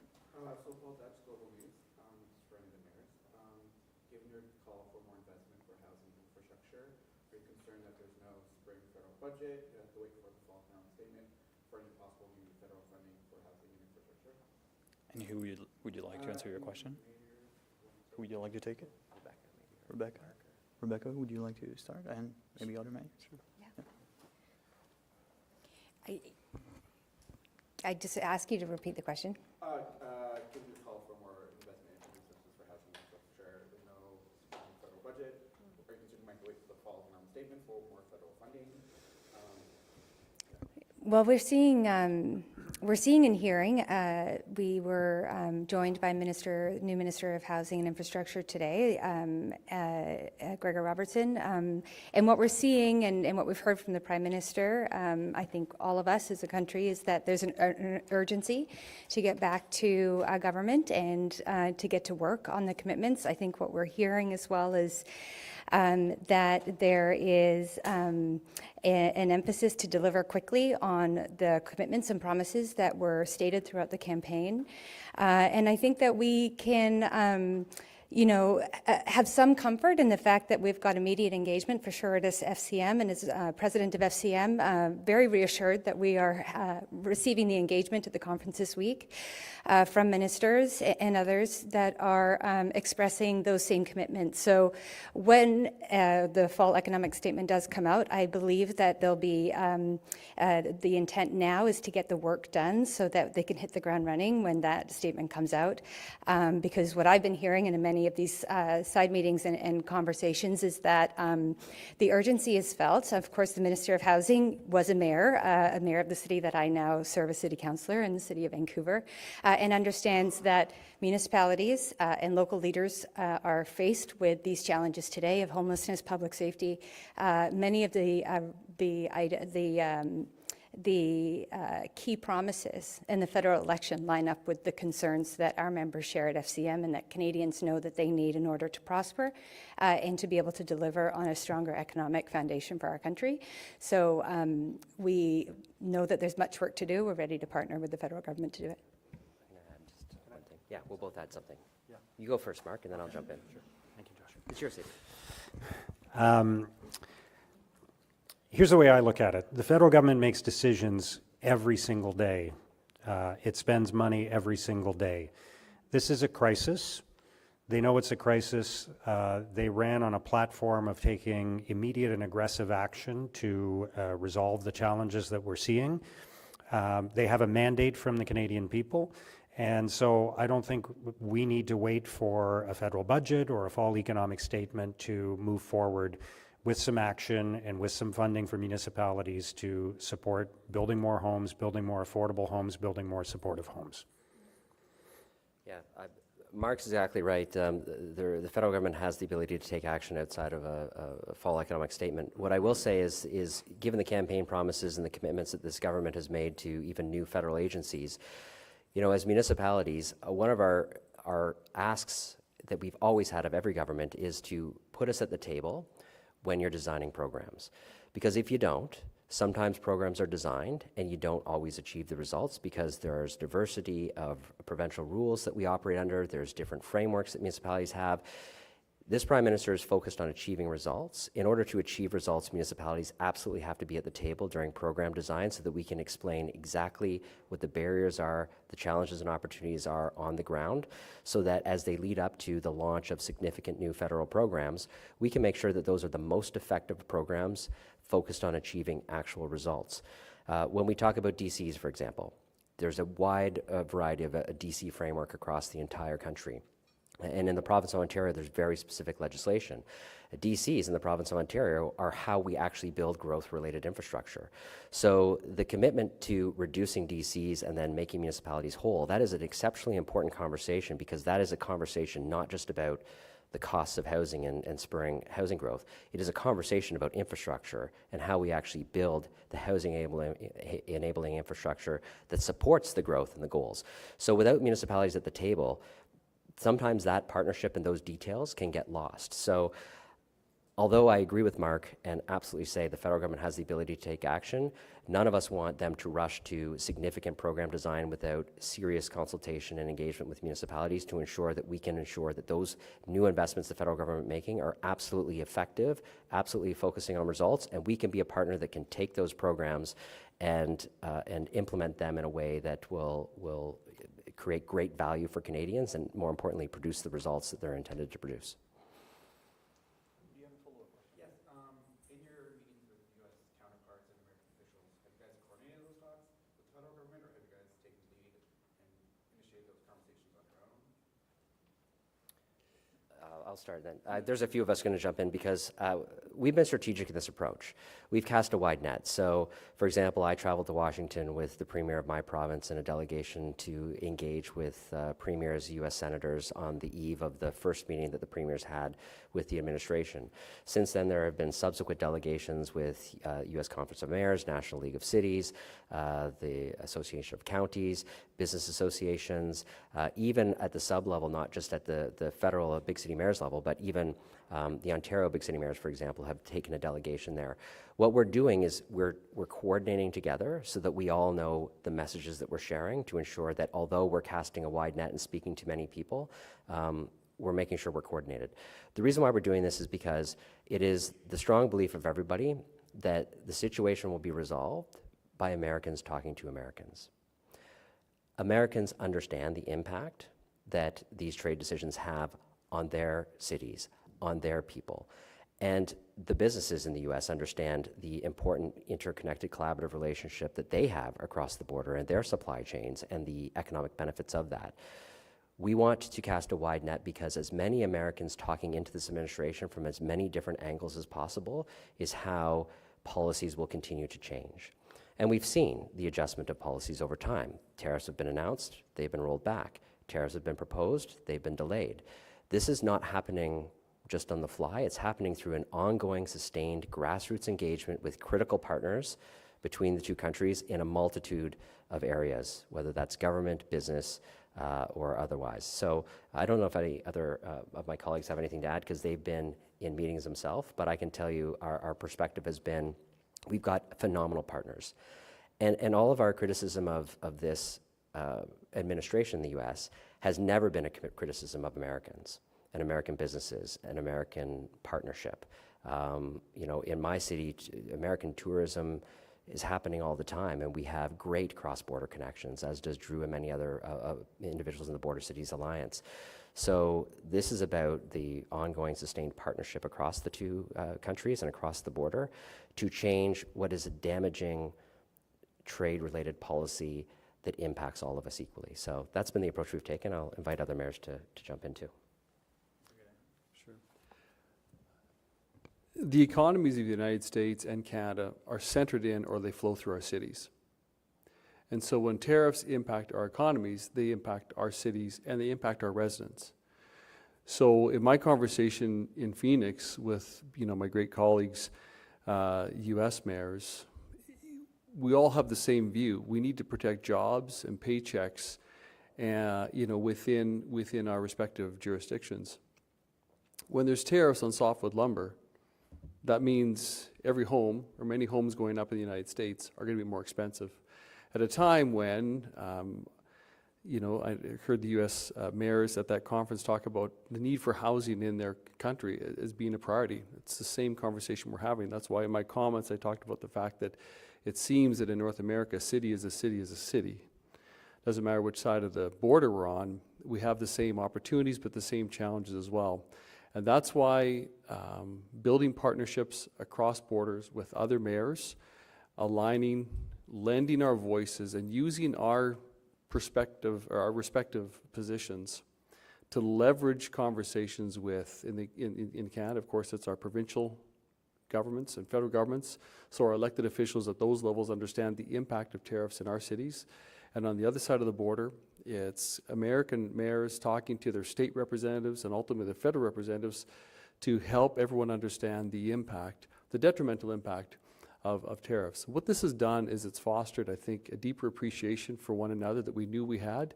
Given your call for more investment for housing and infrastructure, are you concerned that there's no spring federal budget? You have to wait for the fall economic statement for any possible new federal funding for housing and infrastructure? And who would you like to answer your question? Who would you like to take it? Rebecca. Rebecca, would you like to start? And maybe other mayors? Sure. I just ask you to repeat the question. Given your call for more investment in resources for housing and infrastructure, there's no federal budget. Are you concerned you might wait for the fall economic statement for more federal funding? Well, we're seeing and hearing. We were joined by new Minister of Housing and Infrastructure today, Gregor Robertson. And what we're seeing and what we've heard from the Prime Minister, I think all of us as a country, is that there's an urgency to get back to government and to get to work on the commitments. I think what we're hearing as well is that there is an emphasis to deliver quickly on the commitments and promises that were stated throughout the campaign. And I think that we can have some comfort in the fact that we've got immediate engagement for sure at FCM, and as president of FCM, very reassured that we are receiving the engagement at the conference this week from ministers and others that are expressing those same commitments. So when the fall economic statement does come out, I believe that there'll be the intent now is to get the work done so that they can hit the ground running when that statement comes out. Because what I've been hearing in many of these side meetings and conversations is that the urgency is felt. Of course, the Minister of Housing was a mayor of the city that I now serve as city councillor in the city of Vancouver, and understands that municipalities and local leaders are faced with these challenges today of homelessness, public safety. Many of the key promises in the federal election line up with the concerns that our members share at FCM and that Canadians know that they need in order to prosper and to be able to deliver on a stronger economic foundation for our country. So we know that there's much work to do. We're ready to partner with the federal government to do it. I'm going to add just one thing. Yeah, we'll both add something. Yeah. You go first, Mark, and then I'll jump in. Sure. Thank you, Josh. It's your city. Here's the way I look at it. The federal government makes decisions every single day. It spends money every single day. This is a crisis. They know it's a crisis. They ran on a platform of taking immediate and aggressive action to resolve the challenges that we're seeing. They have a mandate from the Canadian people. And so I don't think we need to wait for a federal budget or a fall economic statement to move forward with some action and with some funding for municipalities to support building more homes, building more affordable homes, building more supportive homes. Yeah, Mark's exactly right. The federal government has the ability to take action outside of a fall economic statement. What I will say is given the campaign promises and the commitments that this government has made to even new federal agencies, as municipalities, one of our asks that we've always had of every government is to put us at the table when you're designing programs. Because if you don't, sometimes programs are designed and you don't always achieve the results because there's diversity of provincial rules that we operate under, there's different frameworks that municipalities have. This Prime Minister is focused on achieving results. In order to achieve results, municipalities absolutely have to be at the table during program design so that we can explain exactly what the barriers are, the challenges and opportunities are on the ground, so that as they lead up to the launch of significant new federal programs, we can make sure that those are the most effective programs focused on achieving actual results. When we talk about DCs, for example, there's a wide variety of a DC framework across the entire country. And in the province of Ontario, there's very specific legislation. DCs in the province of Ontario are how we actually build growth-related infrastructure. So the commitment to reducing DCs and then making municipalities whole, that is an exceptionally important conversation because that is a conversation not just about the costs of housing and spurring housing growth. It is a conversation about infrastructure and how we actually build the housing enabling infrastructure that supports the growth and the goals. So without municipalities at the table, sometimes that partnership and those details can get lost. So although I agree with Mark and absolutely say the federal government has the ability to take action, none of us want them to rush to significant program design without serious consultation and engagement with municipalities to ensure that we can ensure that those new investments the federal government is making are absolutely effective, absolutely focusing on results, and we can be a partner that can take those programs and implement them in a way that will create great value for Canadians and, more importantly, produce the results that they're intended to produce. Do you have a follow-up question? Yes. In your meetings with U.S. counterparts and American officials, have you guys coordinated those talks with the federal government, or have you guys taken the lead and initiated those conversations on your own? I'll start then. There's a few of us going to jump in because we've been strategic in this approach. We've cast a wide net. So, for example, I traveled to Washington with the Premier of my province and a delegation to engage with Premiers, U.S. Senators on the eve of the first meeting that the Premiers had with the administration. Since then, there have been subsequent delegations with U.S. Conference of Mayors, National League of Cities, the Association of Counties, business associations, even at the sub-level, not just at the federal big city mayors level, but even the Ontario big city mayors, for example, have taken a delegation there. What we're doing is we're coordinating together so that we all know the messages that we're sharing to ensure that although we're casting a wide net and speaking to many people, we're making sure we're coordinated. The reason why we're doing this is because it is the strong belief of everybody that the situation will be resolved by Americans talking to Americans. Americans understand the impact that these trade decisions have on their cities, on their people. And the businesses in the US understand the important interconnected collaborative relationship that they have across the border and their supply chains and the economic benefits of that. We want to cast a wide net because as many Americans talking into this administration from as many different angles as possible is how policies will continue to change. And we've seen the adjustment of policies over time. Tariffs have been announced, they've been rolled back. Tariffs have been proposed, they've been delayed. This is not happening just on the fly, it's happening through an ongoing, sustained grassroots engagement with critical partners between the two countries in a multitude of areas, whether that's government, business, or otherwise. So I don't know if any other of my colleagues have anything to add because they've been in meetings themselves, but I can tell you our perspective has been, we've got phenomenal partners. And all of our criticism of this administration in the US has never been a criticism of Americans and American businesses and American partnership. You know, in my city, American tourism is happening all the time, and we have great cross-border connections, as does Drew and many other individuals in the Border Cities Alliance. So this is about the ongoing sustained partnership across the two countries and across the border to change what is a damaging trade-related policy that impacts all of us equally. So that's been the approach we've taken. I'll invite other mayors to jump in too. Sure. The economies of the United States and Canada are centered in or they flow through our cities. And so when tariffs impact our economies, they impact our cities and they impact our residents. So in my conversation in Phoenix with my great colleagues, US mayors, we all have the same view. We need to protect jobs and paychecks within our respective jurisdictions. When there's tariffs on softwood lumber, that means every home or many homes going up in the United States are going to be more expensive. At a time when, I heard the U.S. mayors at that conference talk about the need for housing in their country as being a priority. It's the same conversation we're having. That's why in my comments I talked about the fact that it seems that in North America, a city is a city is a city. Doesn't matter which side of the border we're on, we have the same opportunities but the same challenges as well. And that's why building partnerships across borders with other mayors, aligning, lending our voices, and using our perspective or our respective positions to leverage conversations with, in Canada, of course, it's our provincial governments and federal governments, so our elected officials at those levels understand the impact of tariffs in our cities. And on the other side of the border, it's American mayors talking to their state representatives and ultimately the federal representatives to help everyone understand the impact, the detrimental impact of tariffs. What this has done is it's fostered, I think, a deeper appreciation for one another that we knew we had.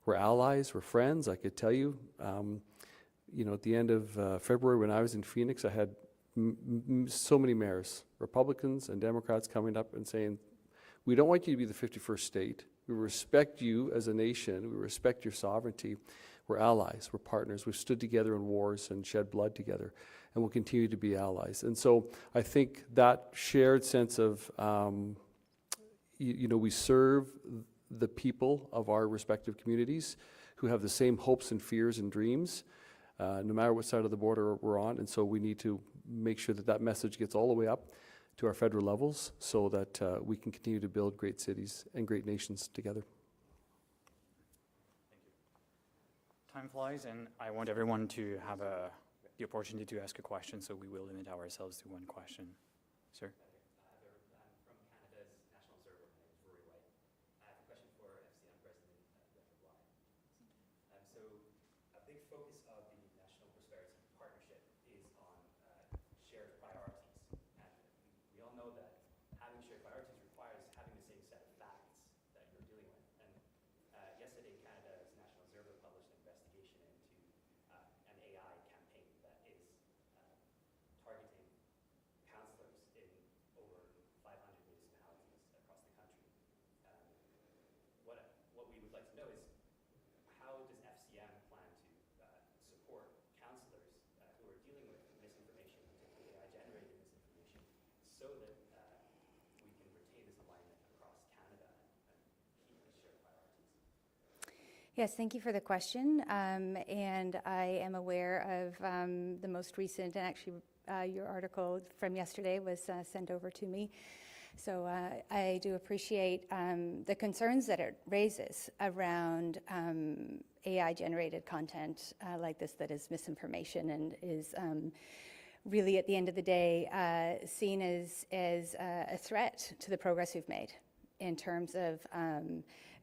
We're allies, we're friends. I could tell you, at the end of February when I was in Phoenix, I had so many mayors, Republicans and Democrats, coming up and saying, we don't want you to be the 51st state. We respect you as a nation. We respect your sovereignty. We're allies. We're partners. We've stood together in wars and shed blood together, and we'll continue to be allies. And so I think that shared sense of, we serve the people of our respective communities who have the same hopes and fears and dreams, no matter what side of the border we're on. And so we need to make sure that that message gets all the way up to our federal levels so that we can continue to build great cities and great nations together. Time flies, and I want everyone to have the opportunity to ask a question, so we will limit ourselves to one question. Sir? From Canada's National Observer. My name is Rory White. I have a question for FCM President Bligh. So a big focus of the National Prosperity Partnership is on shared priorities. And we all know that having shared priorities requires having the same set of facts that you're dealing with. And yesterday, Canada's National Observer published an investigation into an AI campaign that is targeting councillors in over 500 municipalities across the country. What we would like to know is, how does FCM plan to support so that we can retain this alignment across Canada and keep these shared priorities? Yes, thank you for the question. And I am aware of the most recent, and actually your article from yesterday was sent over to me. So I do appreciate the concerns that it raises around AI-generated content like this that is misinformation and is really, at the end of the day, seen as a threat to the progress we've made in terms of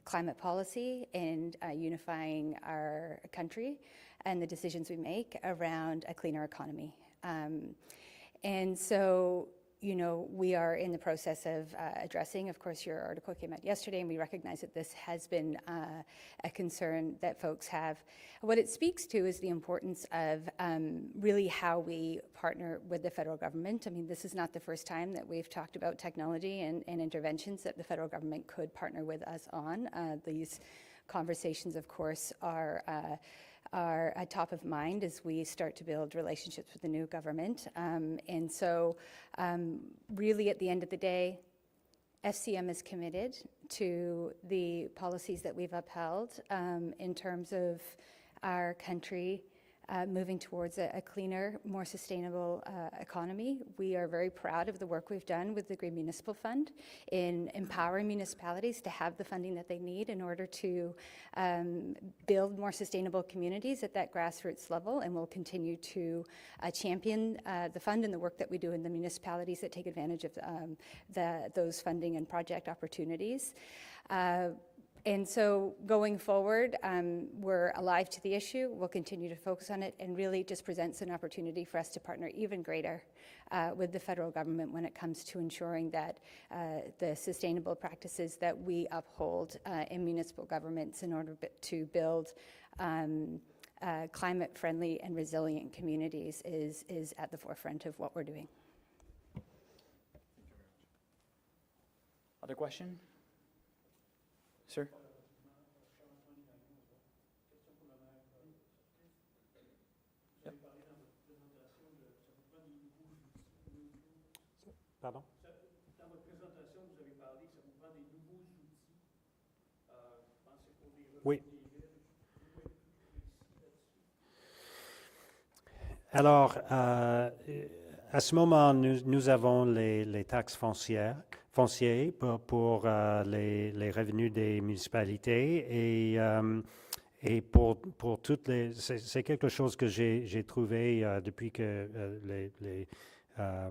climate policy and unifying our country and the decisions we make around a cleaner economy. And so, you know, we are in the process of addressing, of course, your article came out yesterday, and we recognize that this has been a concern that folks have. What it speaks to is the importance of really how we partner with the federal government. I mean, this is not the first time that we've talked about technology and interventions that the federal government could partner with us on. These conversations, of course, are top of mind as we start to build relationships with the new government. And so really at the end of the day, FCM is committed to the policies that we've upheld in terms of our country moving towards a cleaner, more sustainable economy. We are very proud of the work we've done with the Green Municipal Fund in empowering municipalities to have the funding that they need in order to build more sustainable communities at that grassroots level, and we'll continue to champion the fund and the work that we do in the municipalities that take advantage of those funding and project opportunities. And so going forward, we're alive to the issue. We'll continue to focus on it, and really just presents an opportunity for us to partner even greater with the federal government when it comes to ensuring that the sustainable practices that we uphold in municipal governments in order to build climate-friendly and resilient communities is at the forefront of what we're doing. Other question? Sir? Yep. Pardon? Dans votre présentation, vous avez parlé que ça vous prend des nouveaux outils. Pensez pour des Oui. des Alors, à ce moment, nous avons les taxes foncières pour les revenus des municipalités et pour toutes les... C'est quelque chose que j'ai trouvé depuis que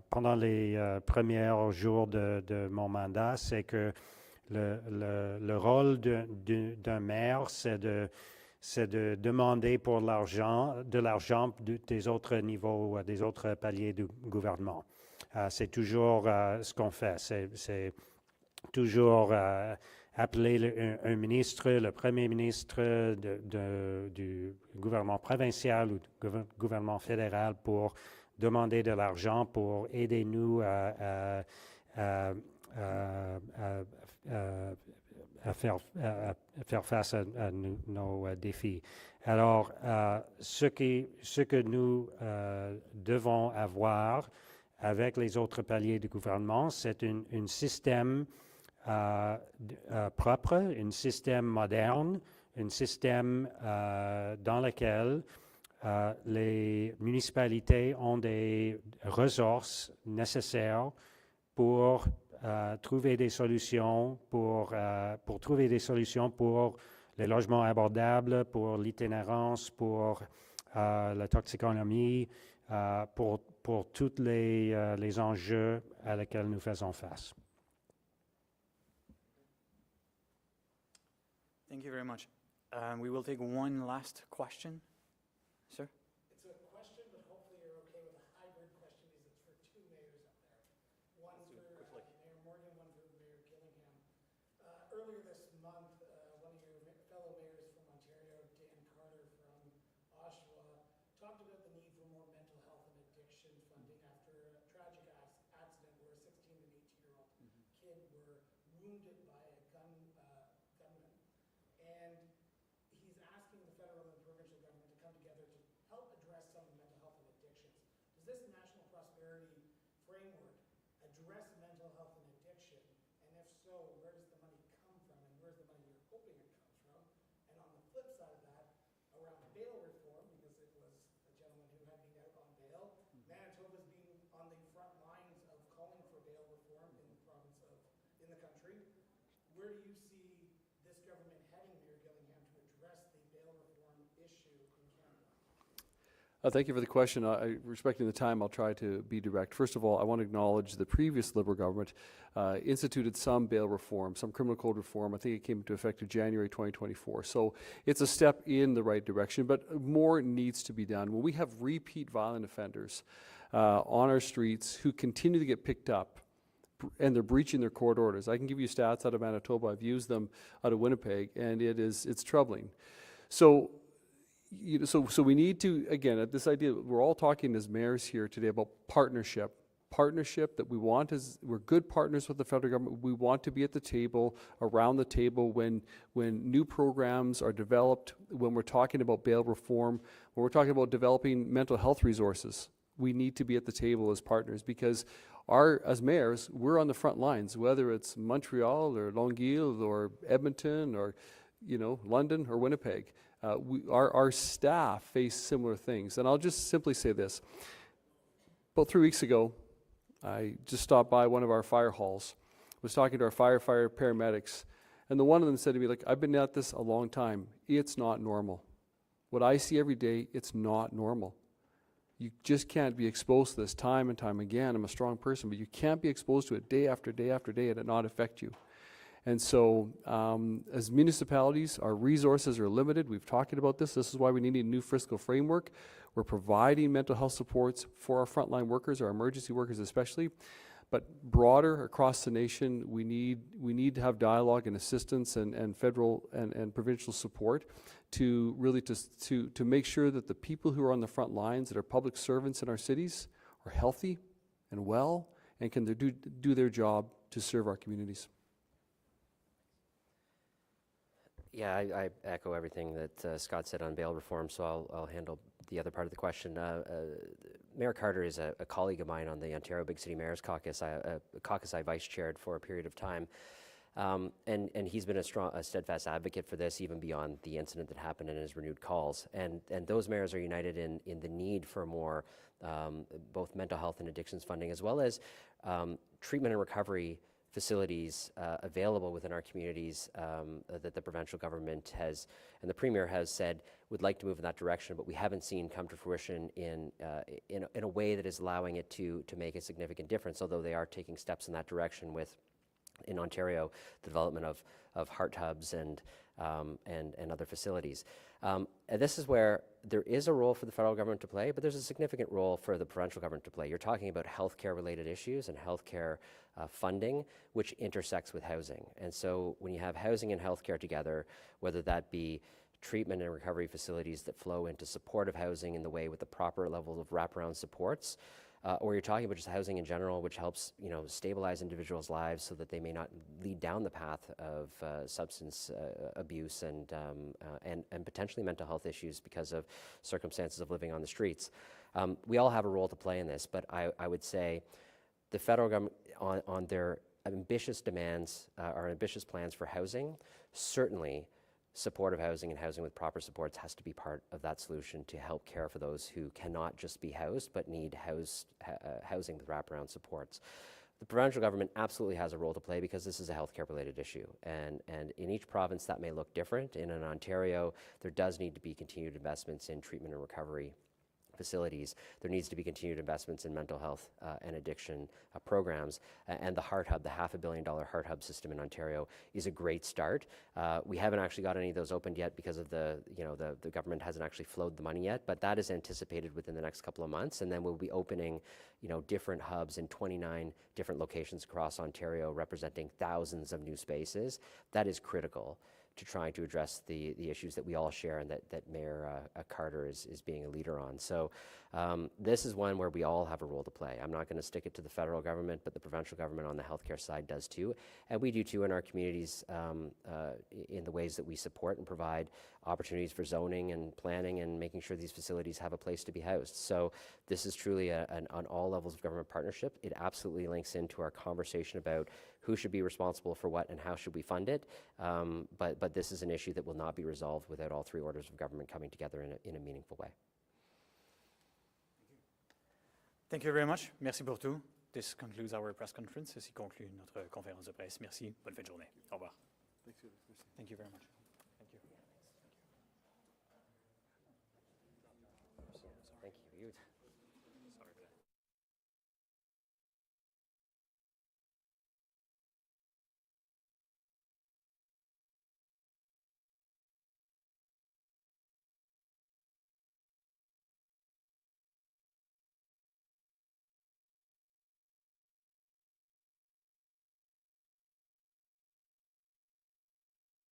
pendant les premiers jours de mon mandat, c'est que le rôle d'un maire, c'est de demander pour de l'argent des autres niveaux, des autres paliers du gouvernement. C'est toujours ce qu'on fait. C'est toujours appeler un ministre, le premier ministre du gouvernement provincial ou du gouvernement fédéral pour demander de l'argent pour aider nous à faire face à nos défis. Alors, ce que nous devons avoir avec les autres paliers du gouvernement, c'est un système propre, un système moderne, un système dans lequel les municipalités ont des ressources nécessaires pour trouver des solutions, pour les logements abordables, pour l'itinérance, pour la toxicomanie, pour tous les enjeux à lesquels nous faisons face. Thank you very much. We will take one last question. Sir? It's a question, but hopefully you're okay with a hybrid question because it's for two mayors up there. One for Mayor Morgan, one for Mayor Gillingham. Earlier this month, one of your fellow mayors from Ontario, Dan Carter from Oshawa, talked about the need for more mental health and addiction funding after a tragic accident where a 16 and 18-year-old kid were wounded by a gunman. And he's asking the federal and provincial government to come together to help address some of the mental health and addictions. Does this national prosperity framework address address mental health and addiction? And if so, where does the money come from, and where's the money you're hoping it comes from? And on the flip side of that, around bail reform, because it was a gentleman who had been out on bail, Manitoba's been on the front lines of calling for bail reform in the province of, in the country. Where do you see this government heading, Mayor Gillingham, to address the bail reform issue in Canada? Thank you for the question. Respecting the time, I'll try to be direct. First of all, I want to acknowledge the previous Liberal government instituted some bail reform, some criminal code reform. I think it came into effect in January 2024. So it's a step in the right direction, but more needs to be done. When we have repeat violent offenders on our streets who continue to get picked up, and they're breaching their court orders. I can give you stats out of Manitoba. I've used them out of Winnipeg, and it's troubling. So we need to, again, at this idea, we're all talking as mayors here today about partnership. Partnership that we want is, we're good partners with the federal government. We want to be at the table, around the table when new programs are developed, when we're talking about bail reform, when we're talking about developing mental health resources. We need to be at the table as partners, because as mayors, we're on the front lines, whether it's Montreal or Longueuil or Edmonton or London or Winnipeg. Our staff face similar things. And I'll just simply say this. About 3 weeks ago, I just stopped by one of our fire halls, was talking to our firefighter paramedics, and one of them said to me, I've been at this a long time. It's not normal. What I see every day, it's not normal. You just can't be exposed to this time and time again. I'm a strong person, but you can't be exposed to it day after day after day and it not affect you. And so as municipalities, our resources are limited. We've talked about this. This is why we need a new fiscal framework. We're providing mental health supports for our frontline workers, our emergency workers especially, but broader across the nation, we need to have dialogue and assistance and federal and provincial support to really to make sure that the people who are on the front lines, that are public servants in our cities, are healthy and well and can do their job to serve our communities. Yeah, I echo everything that Scott said on bail reform, so I'll handle the other part of the question. Mayor Carter is a colleague of mine on the Ontario Big City Mayor's Caucus, a caucus I vice-chaired for a period of time. And he's been a steadfast advocate for this, even beyond the incident that happened and his renewed calls. And those mayors are united in the need for more both mental health and addictions funding, as well as treatment and recovery facilities available within our communities that the provincial government has, and the Premier has said, would like to move in that direction, but we haven't seen come to fruition in a way that is allowing it to make a significant difference, although they are taking steps in that direction with, in Ontario, the development of heart hubs and other facilities. And this is where there is a role for the federal government to play, but there's a significant role for the provincial government to play. You're talking about healthcare related issues and healthcare funding, which intersects with housing. And so when you have housing and healthcare together, whether that be treatment and recovery facilities that flow into supportive housing in the way with the proper level of wraparound supports, or you're talking about just housing in general, which helps stabilize individuals' lives so that they may not lead down the path of substance abuse and potentially mental health issues because of circumstances of living on the streets. We all have a role to play in this, but I would say the federal government on their ambitious demands or ambitious plans for housing, certainly supportive housing and housing with proper supports has to be part of that solution to help care for those who cannot just be housed but need housing with wraparound supports. The provincial government absolutely has a role to play because this is a healthcare related issue, and in each province that may look different. In Ontario, there does need to be continued investments in treatment and recovery facilities. There needs to be continued investments in mental health and addiction programs, and the Heart Hub, the $500 million Heart Hub system in Ontario, is a great start. We haven't actually got any of those opened yet because of the government hasn't actually flowed the money yet, but that is anticipated within the next couple of months, and then we'll be opening different hubs in 29 different locations across Ontario, representing thousands of new spaces. That is critical to trying to address the issues that we all share and that Mayor Carter is being a leader on. So this is one where we all have a role to play. I'm not going to stick it to the federal government, but the provincial government on the healthcare side does too. And we do too in our communities in the ways that we support and provide opportunities for zoning and planning and making sure these facilities have a place to be housed. So this is truly an on all levels of government partnership. It absolutely links into our conversation about who should be responsible for what and how should we fund it. But this is an issue that will not be resolved without all three orders of government coming together in a meaningful way. Thank you very much. Merci pour tout. This concludes our press conference. Ceci conclut notre conférence de presse. Merci. Bonne fin de journée. Au revoir. Thank you very much. Thank you. Thank you.